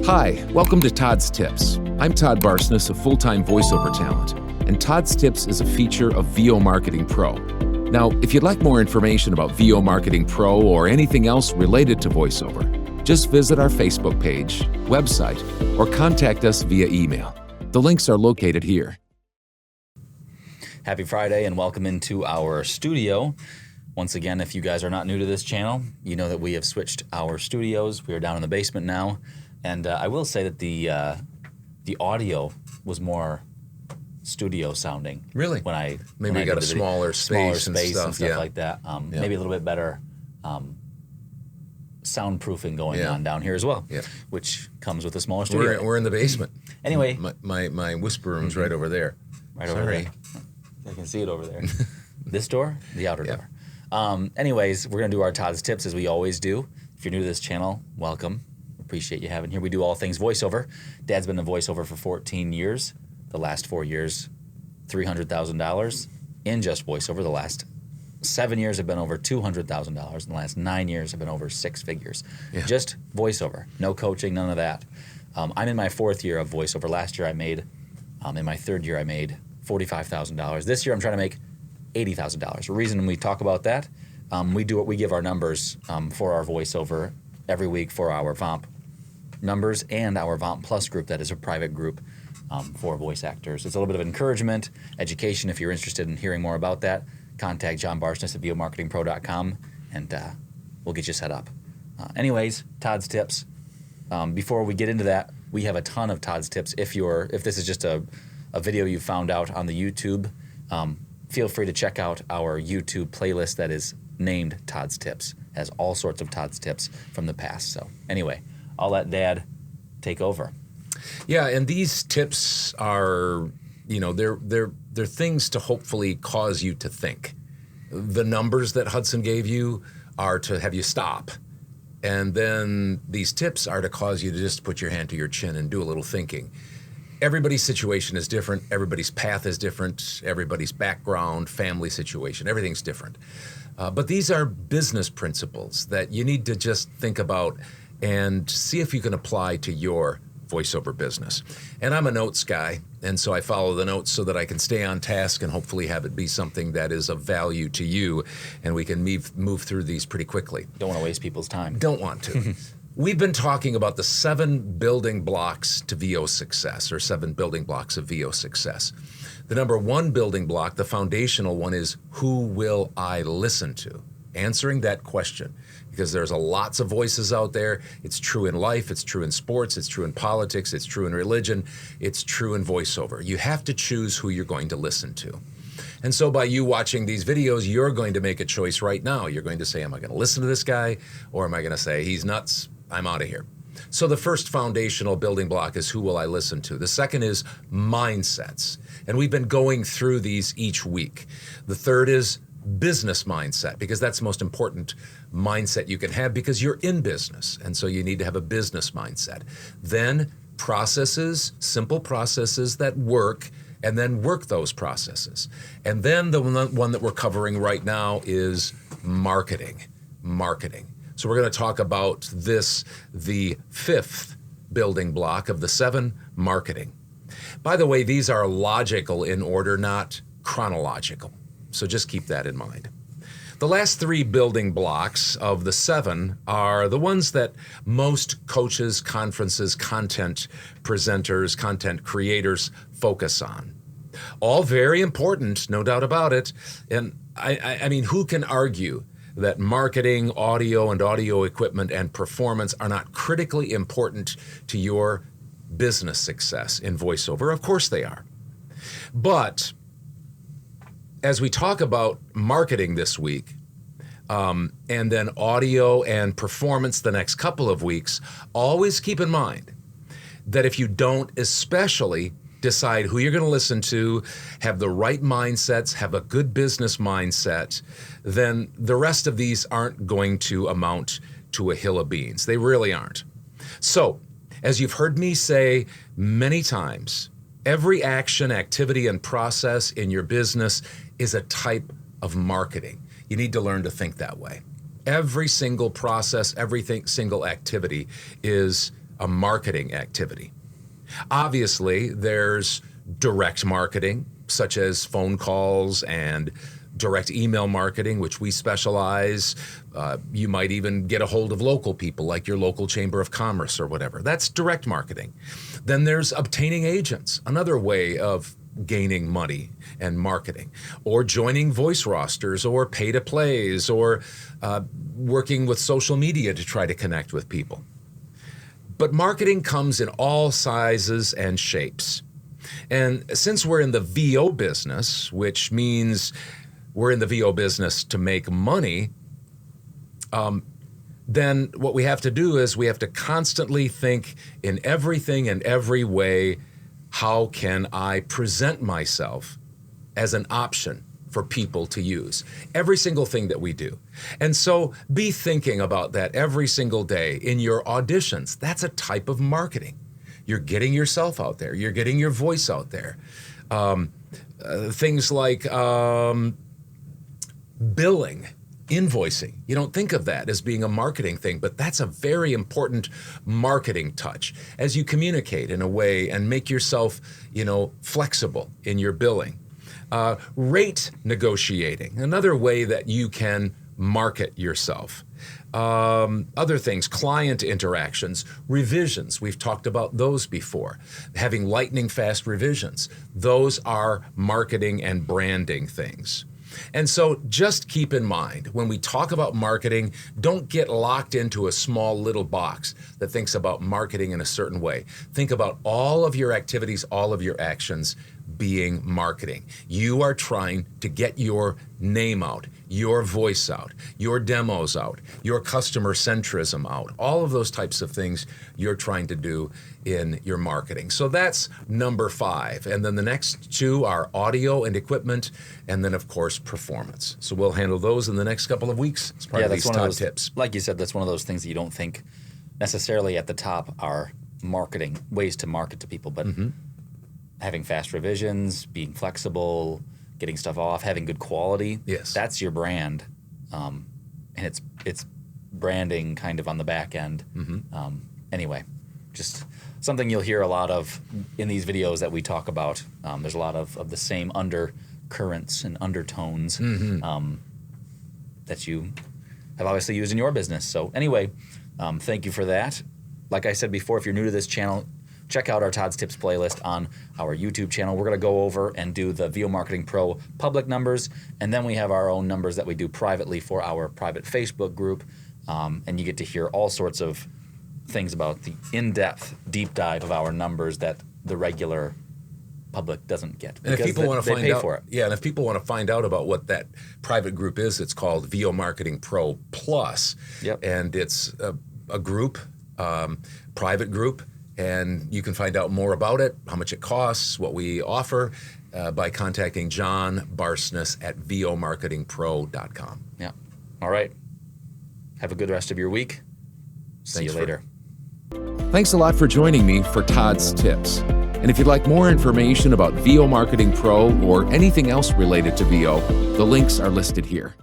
Hi, welcome to Todd's Tips. I'm Todd Barsness, a full-time voiceover talent, and Todd's Tips is a feature of VO Marketing Pro. Now, if you'd like more information about VO Marketing Pro or anything else related to voiceover, just visit our Facebook page, website, or contact us via email. The links are located here. Happy Friday and welcome into our studio. Once again, if you guys are not new to this channel, you know that we have switched our studios. We are down in the basement now. And I will say that the audio was more studio sounding. Really? When I maybe you got a smaller space and stuff like that. Maybe a little bit better soundproofing going on down here as well, which comes with a smaller studio. We're in the basement. Anyway, my whisper room's right over there. Right over there. I can see it over there. This door, the outer door. Anyways, we're gonna do our Todd's Tips as we always do. If you're new to this channel, welcome. Appreciate you having here. We do all things voiceover. Dad's been in voiceover for 14 years. The last 4 years, $300,000 in just voiceover. The last 7 years have been over $200,000. In the last 9 years have been over six figures. Just voiceover, no coaching, none of that. I'm in my fourth year of voiceover. Last year I made, in my third year I made $45,000. This year I'm trying to make $80,000. The reason we talk about that, we give our numbers for our voiceover every week for our VOMP numbers and our VOMP Plus group that is a private group for voice actors. It's a little bit of encouragement, education. If you're interested in hearing more about that, contact John Barsness at vomarketingpro.com and we'll get you set up. Anyways, Todd's Tips. Before we get into that, we have a ton of Todd's Tips. If this is just a video you found out on the YouTube, feel free to check out our YouTube playlist that is named Todd's Tips. Has all sorts of Todd's Tips from the past. So anyway, I'll let Dad take over. Yeah, and these tips are, they're things to hopefully cause you to think. The numbers that Hudson gave you are to have you stop. And then these tips are to cause you to just put your hand to your chin and do a little thinking. Everybody's situation is different. Everybody's path is different. Everybody's background, family situation, everything's different. But these are business principles that you need to just think about and see if you can apply to your voiceover business. And I'm a notes guy, and so I follow the notes so that I can stay on task and hopefully have it be something that is of value to you, and we can move through these pretty quickly. Don't want to waste people's time. Don't want to. We've been talking about the 7 building blocks to VO success, or 7 building blocks of VO success. The number 1 building block, the foundational one, is who will I listen to? Answering that question, because there's lots of voices out there. It's true in life, it's true in sports, it's true in politics, it's true in religion, it's true in voiceover. You have to choose who you're going to listen to. And so by you watching these videos, you're going to make a choice right now. You're going to say, am I going to listen to this guy? Or am I going to say, he's nuts, I'm out of here? So the first foundational building block is who will I listen to? The second is mindsets. And we've been going through these each week. The third is business mindset, because that's the most important mindset you can have because you're in business. And so you need to have a business mindset. Then processes, simple processes that work, and then work those processes. And then the one that we're covering right now is marketing. So we're going to talk about this, the 5th building block of the 7, marketing. By the way, these are logical in order, not chronological. So just keep that in mind. The last 3 building blocks of the 7 are the ones that most coaches, conferences, content presenters, content creators focus on. All very important, no doubt about it. And I mean, who can argue that marketing, audio and audio equipment and performance are not critically important to your business success in voiceover? Of course they are. But as we talk about marketing this week, and then audio and performance the next couple of weeks, always keep in mind that if you don't especially decide who you're going to listen to, have the right mindsets, have a good business mindset, then the rest of these aren't going to amount to a hill of beans. They really aren't. So, as you've heard me say many times, every action, activity, and process in your business is a type of marketing. You need to learn to think that way. Every single process, every single activity is a marketing activity. Obviously, there's direct marketing, such as phone calls and direct email marketing, which we specialize. You might even get a hold of local people like your local chamber of commerce or whatever. That's direct marketing. Then there's obtaining agents, another way of gaining money and marketing, or joining voice rosters or pay-to-plays, or working with social media to try to connect with people. But marketing comes in all sizes and shapes. And since we're in the VO business, which means we're in the VO business to make money, then what we have to do is we have to constantly think in everything and every way, how can I present myself as an option for people to use? Every single thing that we do. And so be thinking about that every single day in your auditions. That's a type of marketing. You're getting yourself out there. You're getting your voice out there. Things like billing, invoicing. You don't think of that as being a marketing thing, but that's a very important marketing touch as you communicate in a way and make yourself, flexible in your billing. Rate negotiating, another way that you can market yourself. Other things, client interactions, revisions. We've talked about those before. Having lightning fast revisions. Those are marketing and branding things. And so just keep in mind, when we talk about marketing, don't get locked into a small little box that thinks about marketing in a certain way. Think about all of your activities, all of your actions being marketing. You are trying to get your name out, your voice out, your demos out, your customer centrism out, all of those types of things you're trying to do in your marketing. So that's number 5. And then the next 2 are audio and equipment, and then of course performance. So we'll handle those in the next couple of weeks as part of these top tips. Like you said, that's one of those things that you don't think necessarily at the top are marketing, ways to market to people, but having fast revisions, being flexible, getting stuff off, having good quality. Yes. That's your brand. And it's branding kind of on the back end. Anyway, just something you'll hear a lot of in these videos that we talk about. There's a lot of the same undercurrents and undertones that you have obviously used in your business. So anyway, thank you for that. Like I said before, if you're new to this channel, check out our Todd's Tips playlist on our YouTube channel. We're going to go over and do the VO Marketing Pro public numbers, and then we have our own numbers that we do privately for our private Facebook group, and you get to hear all sorts of things about the in-depth, deep dive of our numbers that the regular public doesn't get. And if people want to find out, for it. and if people want to find out about what that private group is, it's called VO Marketing Pro Plus, and it's a group, private group. And you can find out more about it, how much it costs, what we offer, by contacting John Barsness at vomarketingpro.com. Yeah. All right. Have a good rest of your week. See you later. Thanks a lot for joining me for Todd's Tips. And if you'd like more information about VO Marketing Pro or anything else related to VO, the links are listed here.